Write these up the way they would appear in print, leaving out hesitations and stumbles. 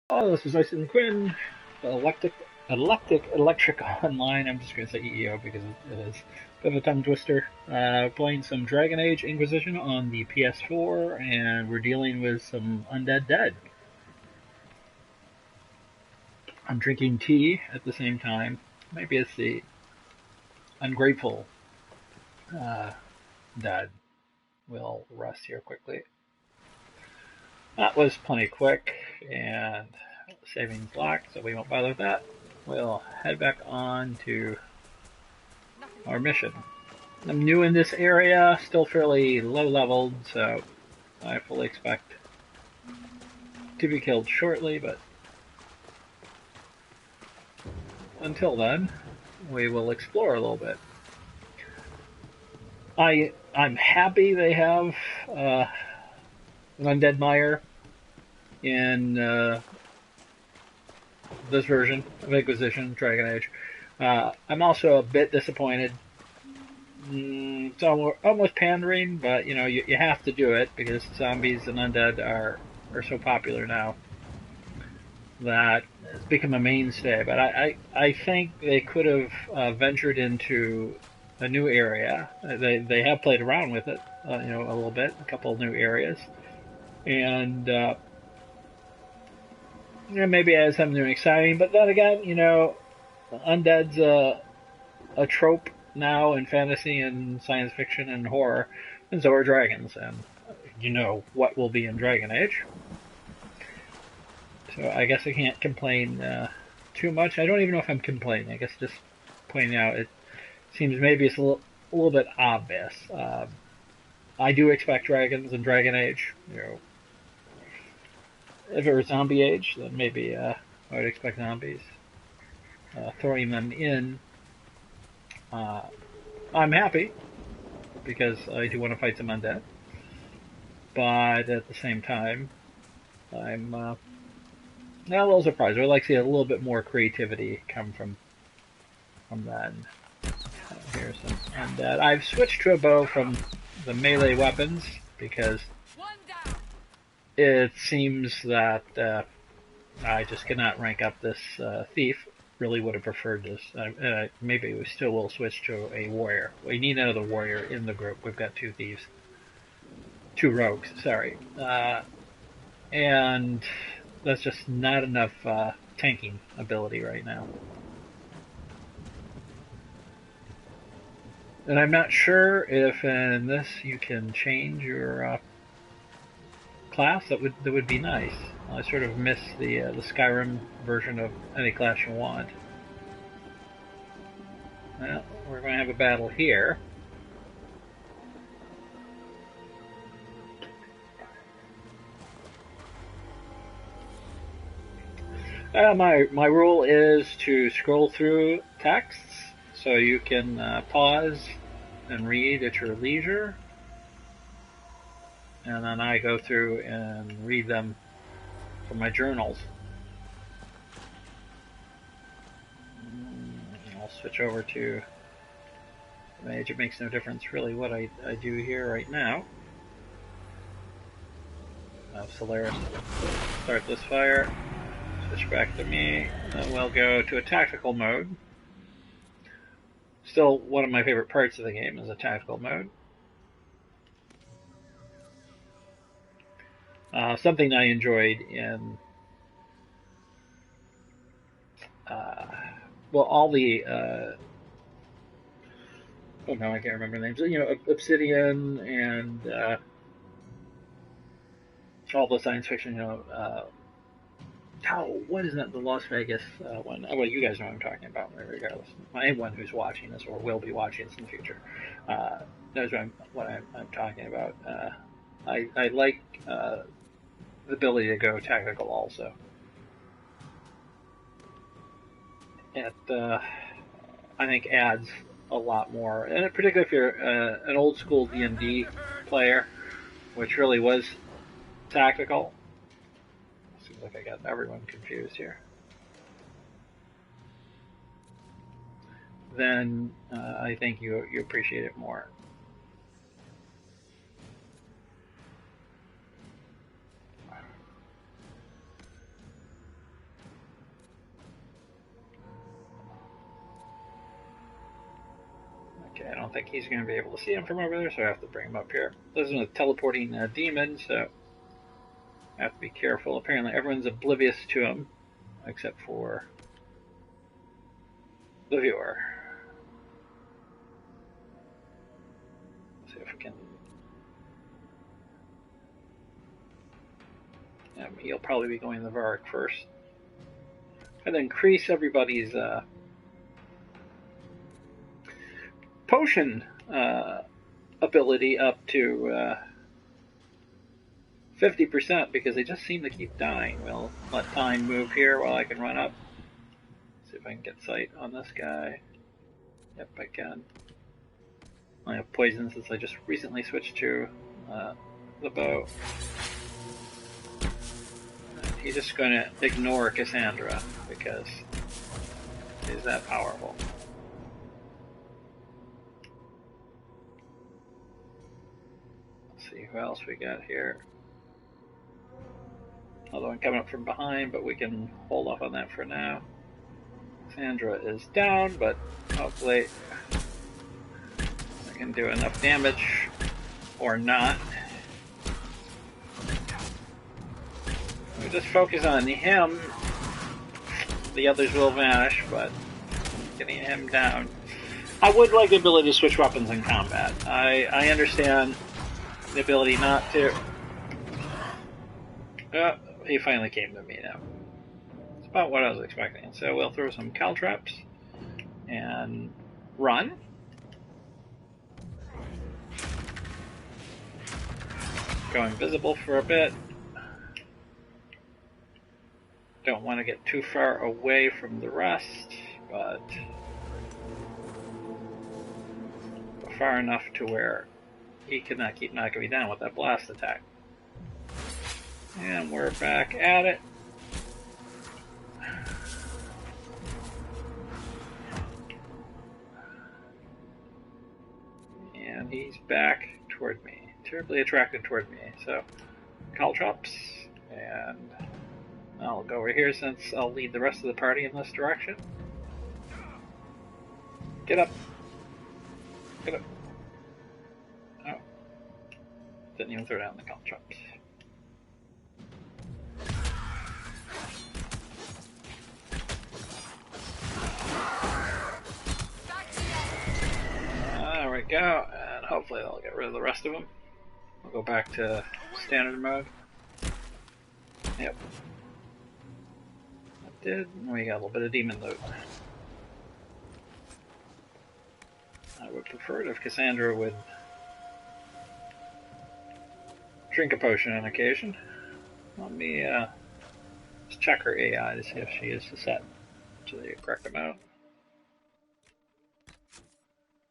Oh, this is Ison Quinn, Electric Online. I'm just going to say EEO because it is a bit of a tongue twister. Playing some Dragon Age Inquisition on the PS4, and we're dealing with some Undead Dead. I'm drinking tea at the same time. Maybe it's the ungrateful uh, Dead. We'll rest here quickly. That was plenty quick, and savings locked, so we won't bother with that. We'll head back on to our mission. I'm new in this area, still fairly low leveled, so I fully expect to be killed shortly, but until then, we will explore a little bit. I'm happy they have an Undead Mire in this version of Inquisition, Dragon Age. I'm also a bit disappointed. It's almost pandering, but you have to do it because zombies and undead are so popular now that it's become a mainstay. But I think they could have ventured into a new area. They have played around with it, a little bit, a couple of new areas, and maybe add something new and exciting. But then again, undead's a trope now in fantasy and science fiction and horror, and so are dragons, and what will be in Dragon Age. So I guess I can't complain too much. I don't even know if I'm complaining. I guess just pointing out it seems maybe it's a little bit obvious. I do expect dragons in Dragon Age. If it were Zombie Age, then maybe I would expect zombies. Throwing them in, I'm happy because I do want to fight some undead, but at the same time, I'm a little surprised. I'd like to see a little bit more creativity come from that. Here's some undead. I've switched to a bow from the melee weapons because it seems that I just cannot rank up this thief. Really would have preferred this. Maybe we still will switch to a warrior. We need another warrior in the group. We've got two thieves. Two rogues, sorry. And that's just not enough tanking ability right now. And I'm not sure if in this you can change your class. That would be nice. I sort of miss the Skyrim version of any class you want. Well, we're going to have a battle here. My rule is to scroll through texts so you can pause and read at your leisure. And then I go through and read them from my journals. I'll switch over to Mage. It makes no difference really what I do here right now. Solaris, start this fire. Switch back to me. Then we'll go to a tactical mode. Still, one of my favorite parts of the game is a tactical mode. Something I enjoyed in all the oh no, I can't remember the names. Obsidian and all the science fiction. What is that? The Las Vegas one? Well, you guys know what I'm talking about. Regardless, anyone who's watching this or will be watching this in the future knows what I'm talking about. I like the ability to go tactical also. It I think adds a lot more, and particularly if you're an old school D&D player, which really was tactical. Seems like I got everyone confused here. Then I think you appreciate it more. I don't think he's going to be able to see him from over there, so I have to bring him up here. This is a teleporting demon, so I have to be careful. Apparently everyone's oblivious to him, except for the viewer. Let's see if we can... He'll probably be going to the Varric first. And increase everybody's potion ability up to 50% because they just seem to keep dying. We'll let time move here while I can run up. See if I can get sight on this guy. Yep, I can. I have poison since I just recently switched to the bow. He's just going to ignore Cassandra because he's that powerful. Let's see who else we got here. Another one coming up from behind, but we can hold off on that for now. Cassandra is down, but hopefully I can do enough damage or not. We just focus on him, the others will vanish, but getting him down. I would like the ability to switch weapons in combat. I understand the ability not to... he finally came to me now. It's about what I was expecting. So we'll throw some caltrops and run. Go invisible for a bit. Don't want to get too far away from the rest, but far enough to where he cannot keep knocking me down with that blast attack. And we're back at it. And he's back toward me, terribly attracted toward me. So, caltrops, and I'll go over here since I'll lead the rest of the party in this direction. Get up. Get up. Oh. Didn't even throw down the caltrops. There we go, and hopefully that'll get rid of the rest of them. We'll go back to standard mode. Yep. That did. We got a little bit of demon loot. I would prefer it if Cassandra would drink a potion on occasion. Let me just check her AI to see if she is set to the correct amount.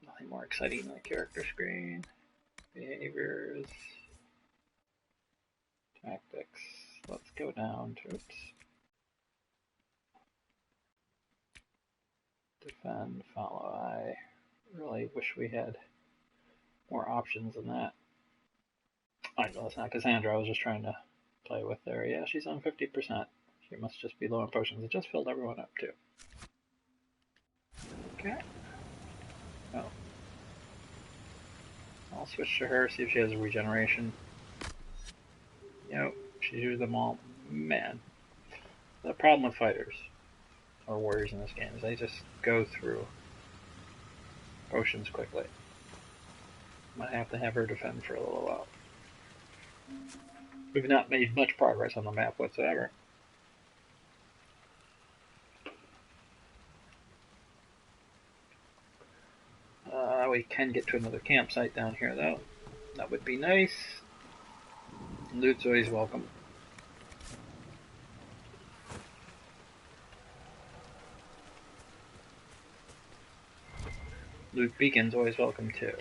Nothing more exciting than the character screen. Behaviors. Tactics. Let's go down to, oops. Defend, follow. I really wish we had more options than that. I know it's not Cassandra, I was just trying to play with her. Yeah, she's on 50%. She must just be low on potions. It just filled everyone up too. Okay. Oh. I'll switch to her, see if she has a regeneration. Yep, she's used them all. Man. The problem with fighters, or warriors in this game, is they just go through potions quickly. Might have to have her defend for a little while. We've not made much progress on the map whatsoever. We can get to another campsite down here though. That would be nice. Loot's always welcome. Loot beacon's always welcome too.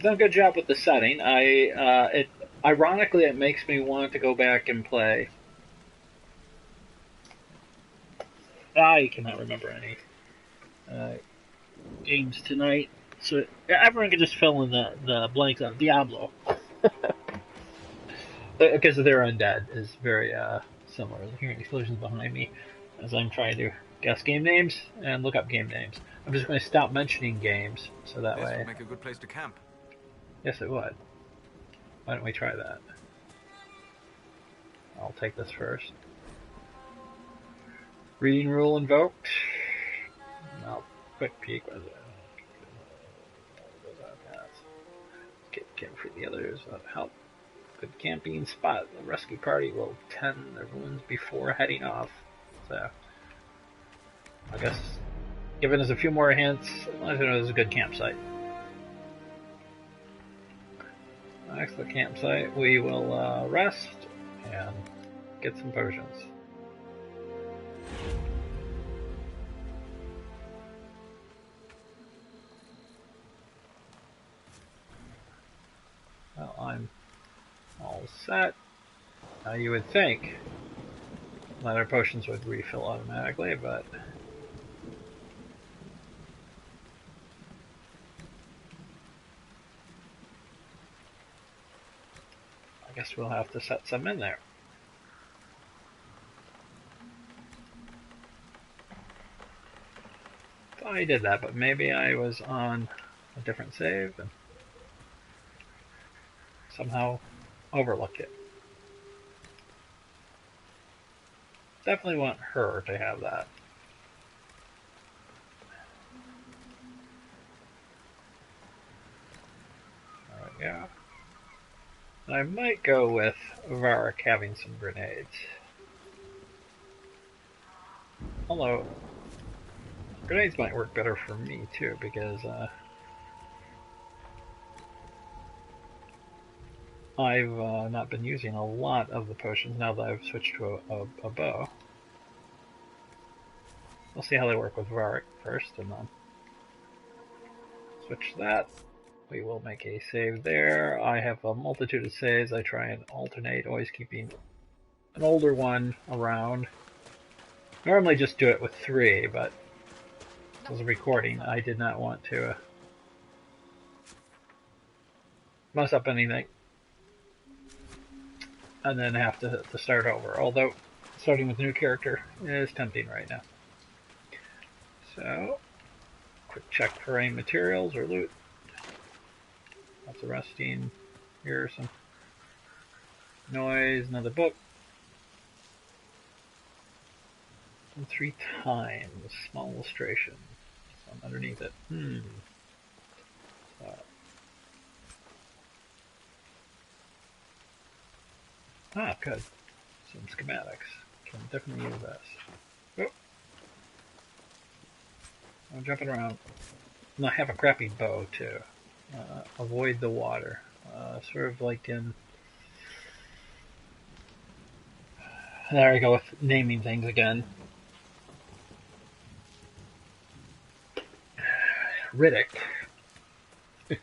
Done a good job with the setting. Ironically, it makes me want to go back and play. I cannot remember any games tonight, so everyone can just fill in the blanks on Diablo. Because their Undead is very similar. I'm hearing explosions behind me as I'm trying to guess game names and look up game names. I'm just going to stop mentioning games so that This way. would make a good place to camp. Yes, it would. Why don't we try that? I'll take this first. Reading rule invoked. I'll quick peek. Was it? Camp for the others. Help. Good camping spot. The rescue party will tend the ruins before heading off. So, I guess giving us a few more hints, let us know it's a good campsite. Next to the campsite, we will rest and get some potions. Well, I'm all set. You would think that our potions would refill automatically, but I guess we'll have to set some in there. Thought I did that, but maybe I was on a different save and somehow overlooked it. Definitely want her to have that. There we go. And I might go with Varric having some grenades. Although, grenades might work better for me too, because I've not been using a lot of the potions now that I've switched to a bow. We'll see how they work with Varric first, and then switch that. We will make a save there. I have a multitude of saves. I try and alternate, always keeping an older one around. Normally just do it with 3, but as a recording, I did not want to mess up anything and then have to start over. Although, starting with a new character is tempting right now. So, quick check for any materials or loot. Lots of resting. Here's some noise, another book. And 3 times. Small illustration. So underneath it. Good. Some schematics. Can definitely use this. Oh. I'm jumping around. And I have a crappy bow too. Avoid the water. Sort of like in... There we go with naming things again. Riddick.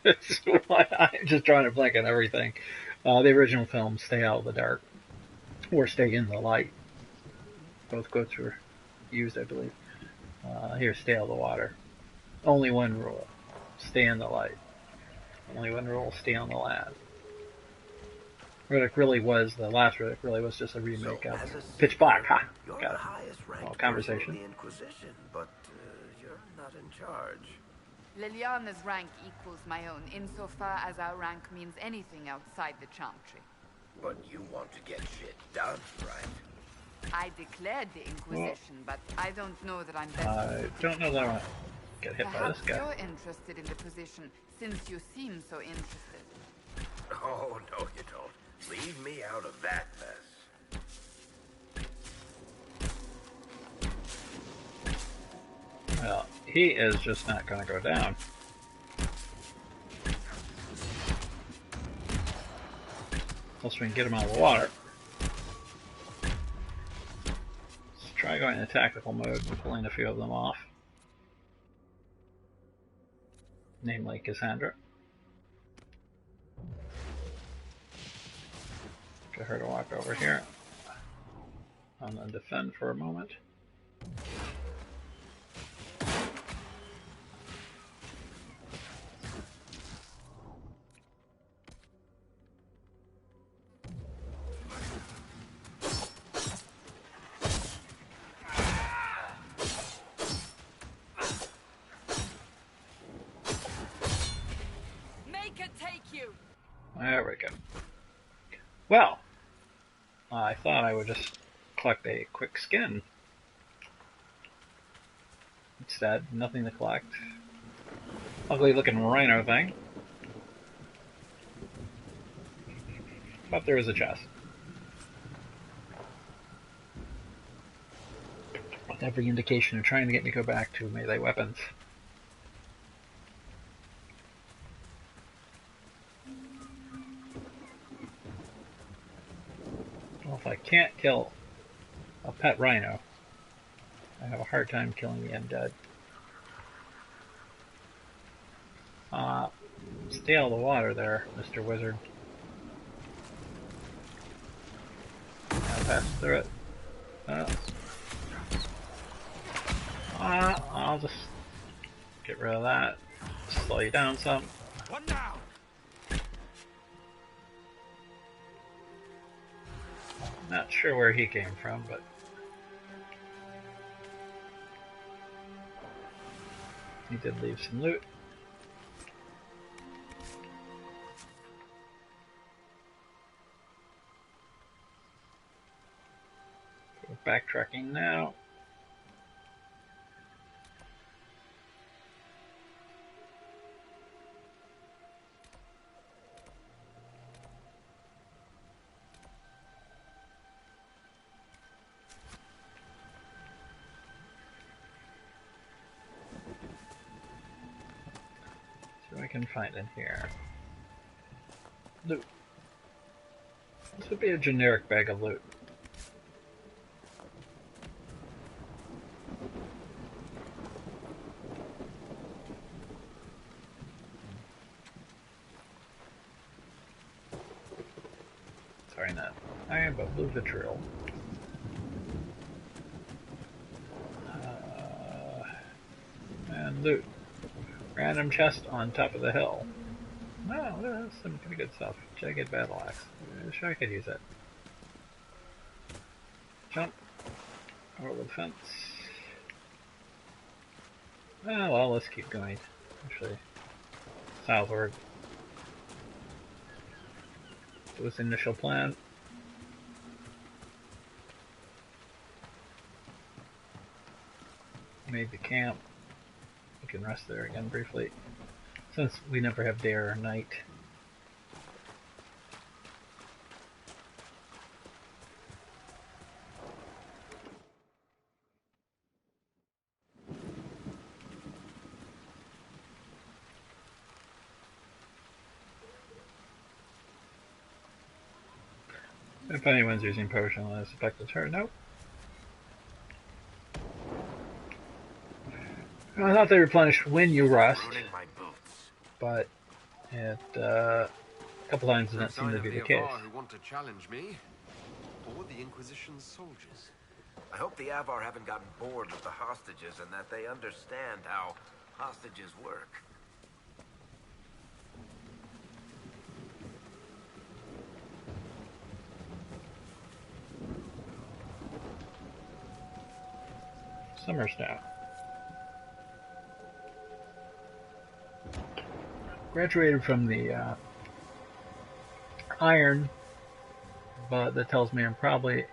So I'm just drawing a blank on everything. The original film, Stay Out of the Dark, or Stay in the Light. Both quotes were used, I believe. Here, Stay Out of the Water. Only one rule. Stay in the light. Only one rule, stay on the land. Riddick really was, the last Riddick really was just a remake of Pitch Black. Ha! Got it. All conversation. The Inquisition, but you're not in charge. Liliana's rank equals my own, insofar as our rank means anything outside the Chantry. But you want to get shit done, right? I declared the Inquisition, but I don't know that I'm best. I don't know that I want to get hit by this guy. Perhaps you're interested in the position, since you seem so interested. Oh, no you don't. Leave me out of that mess. Well, he is just not going to go down. Unless we can get him out of the water. Let's try going in tactical mode and pulling a few of them off. Namely Cassandra. Get her to walk over here. And then defend for a moment. There we go. Well, I thought I would just collect a quick skin. Instead, nothing to collect. Ugly looking rhino thing. But there is a chest. With every indication of trying to get me to go back to melee weapons. Well, if I can't kill a pet rhino, I have a hard time killing the undead. Stay out of the water there, Mr. Wizard. I'll pass through it. I'll just get rid of that. Slow you down some. What now? Not sure where he came from, but he did leave some loot. We're backtracking now. See what I can find in here. Loot. This would be a generic bag of loot. Sorry, not iron, but blue vitriol. And loot. Random chest on top of the hill. Oh, that's some pretty good stuff. Jagged battle axe. I'm sure I could use it. Jump over the fence. Oh well, let's keep going. Actually, southward. It was the initial plan. Made the camp. We can rest there again briefly, since we never have day or night. If anyone's using potion, I suspect it's her. Nope. I thought they replenished when you rest, but it a couple times didn't seem to be the case. Who want to challenge me, or the Inquisition's soldiers? I hope the Avar haven't gotten bored with the hostages and that they understand how hostages work. Summer Snow. Graduated from the iron, but that tells me I'm probably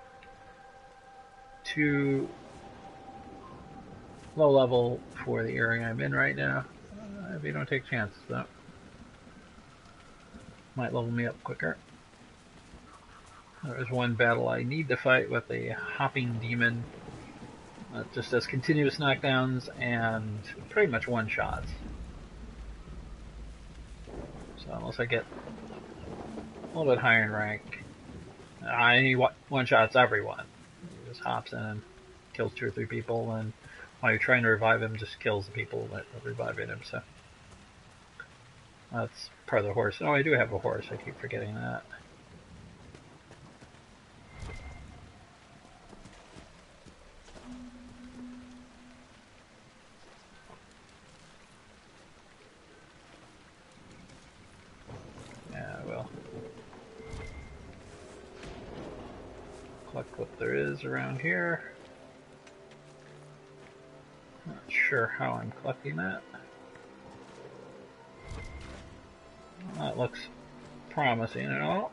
too low level for the area I'm in right now. If you don't take chances, though, might level me up quicker. There is one battle I need to fight with a hopping demon. Just does continuous knockdowns and pretty much one-shots. So unless I get a little bit higher in rank, I need one-shots everyone. He just hops in and kills 2 or 3 people, and while you're trying to revive him, just kills the people that are reviving him. So that's part of the horse. Oh, I do have a horse. I keep forgetting that. Collect what there is around here. Not sure how I'm collecting that. That looks promising at all.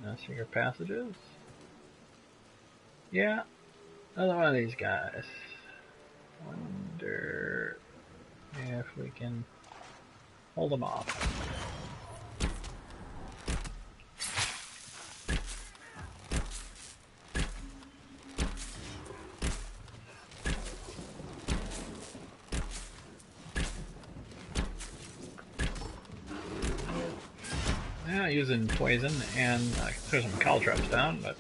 No secret passages. Yeah, another one of these guys. Wonder if we can hold them off. Yeah, using poison and throw some caltrops down, but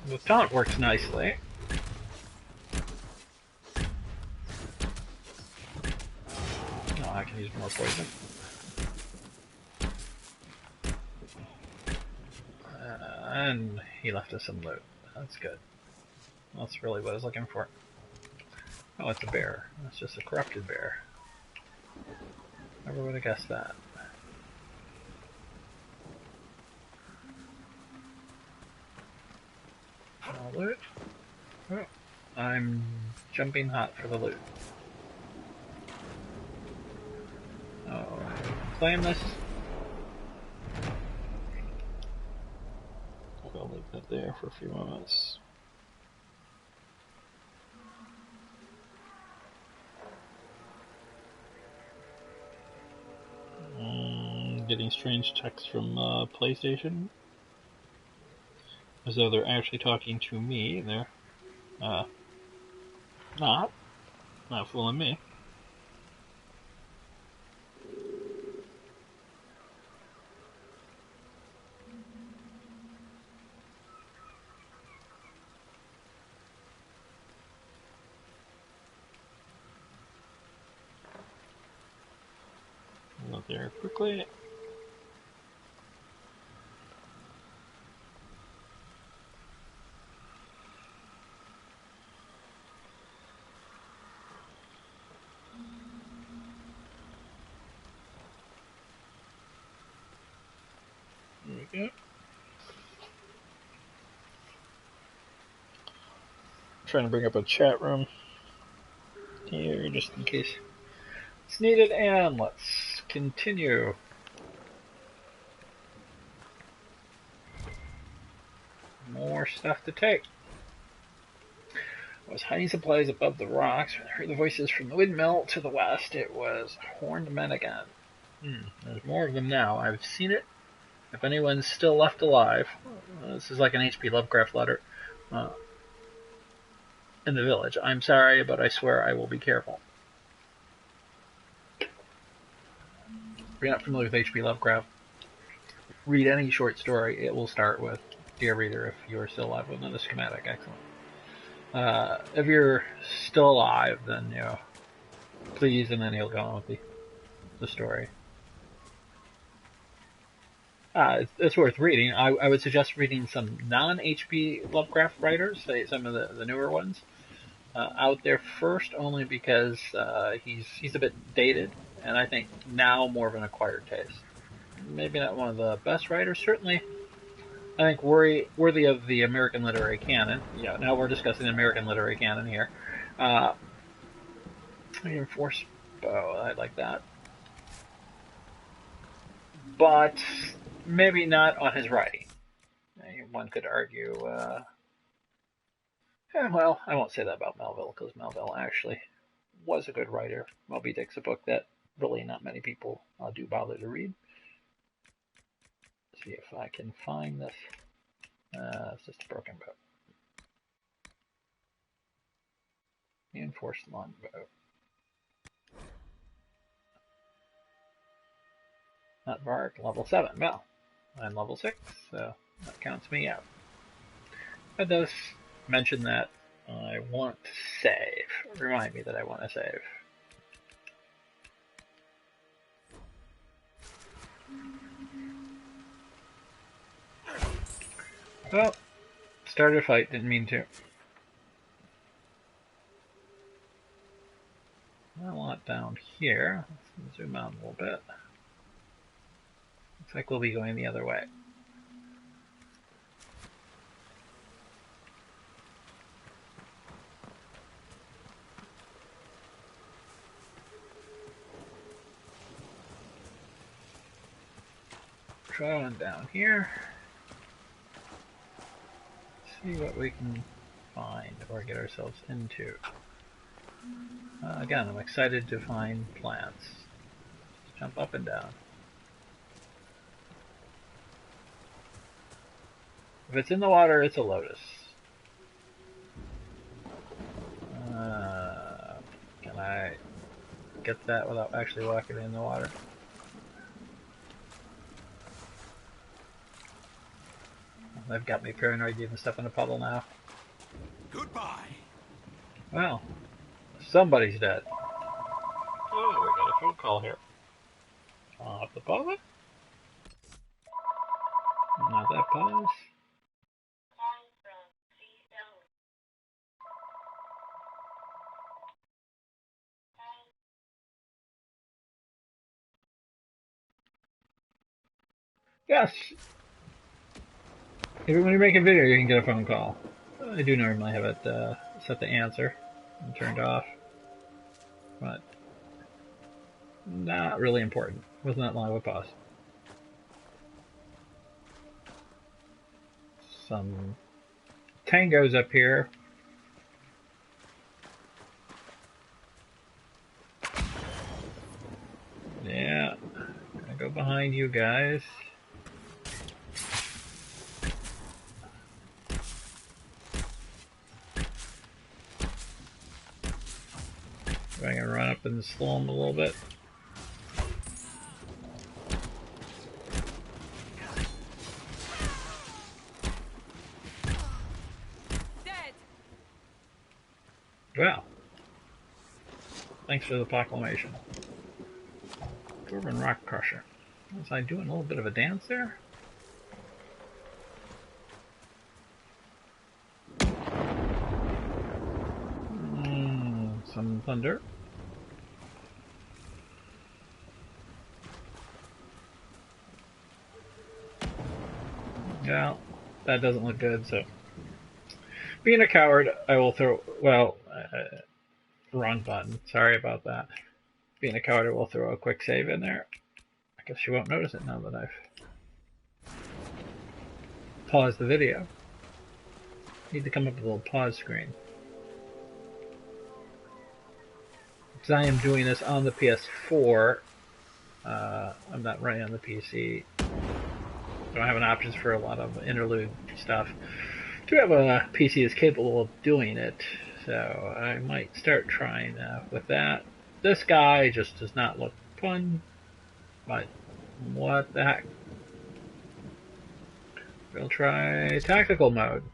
the taunt works nicely. Oh, I can use more poison. And he left us some loot. That's good. That's really what I was looking for. Oh, it's a bear. It's just a corrupted bear. Never would have guessed that. More loot. Oh, I'm jumping hot for the loot. Oh, claim this. I'll leave that there for a few moments. Getting strange texts from PlayStation. As though they're actually talking to me, and they're not fooling me. Go there quickly. There we go. Trying to bring up a chat room here just in case it's needed, and let's continue. More stuff to take. I was hiding supplies above the rocks when I heard the voices from the windmill to the west. It was horned men again. There's more of them now. I've seen it. If anyone's still left alive, this is like an H.P. Lovecraft letter, in the village. I'm sorry, but I swear I will be careful. If you're not familiar with H.P. Lovecraft, read any short story. It will start with, "Dear reader, if you are still alive," with another schematic. Excellent. If you're still alive, then, please, and then he'll go on with the story. It's worth reading. I would suggest reading some non-H.P. Lovecraft writers, say some of the newer ones, out there first, only because he's a bit dated, and I think now more of an acquired taste. Maybe not one of the best writers, certainly I think worthy of the American literary canon. Yeah, now we're discussing the American literary canon here. Reinforced bow, I like that. But maybe not on his writing. One could argue, well, I won't say that about Melville, because Melville actually was a good writer. Moby Dick's a book that really not many people do bother to read. Let's see if I can find this. It's just a broken bow. Reinforced longbow. Not Varg, level 7. Well, I'm level 6, so that counts me out. It does mention that I want to save. Remind me that I want to save. Well, started a fight, didn't mean to. A lot down here. Let's zoom out a little bit. Looks like we'll be going the other way. try on down here. See what we can find or get ourselves into. Again, I'm excited to find plants. Jump up and down. If it's in the water, it's a lotus. Can I get that without actually walking in the water? They've got me paranoid even step in a puddle now. Goodbye. Well, somebody's dead. Oh, we got a phone call here. I'll have to pause it. Not that pause. Yes! Even when you make a video, you can get a phone call. I do normally have it set to answer and turned off. But not really important. Wasn't that long of a pause. Some tangos up here. Yeah, gonna go behind you guys. I'm gonna run up and slow them a little bit. Dead. Well, thanks for the proclamation. Dwarven Rock Crusher. Was I doing a little bit of a dance there? Some thunder. Well, that doesn't look good, so... Being a coward, I will throw... Well, wrong button. Sorry about that. Being a coward, I will throw a quick save in there. I guess you won't notice it now that I've paused the video. Need to come up with a little pause screen. Because I am doing this on the PS4. I'm not running on the PC. I don't have an options for a lot of interlude stuff. I do have a PC that's capable of doing it, so I might start trying with that. This guy just does not look fun, but what the heck. We'll try tactical mode.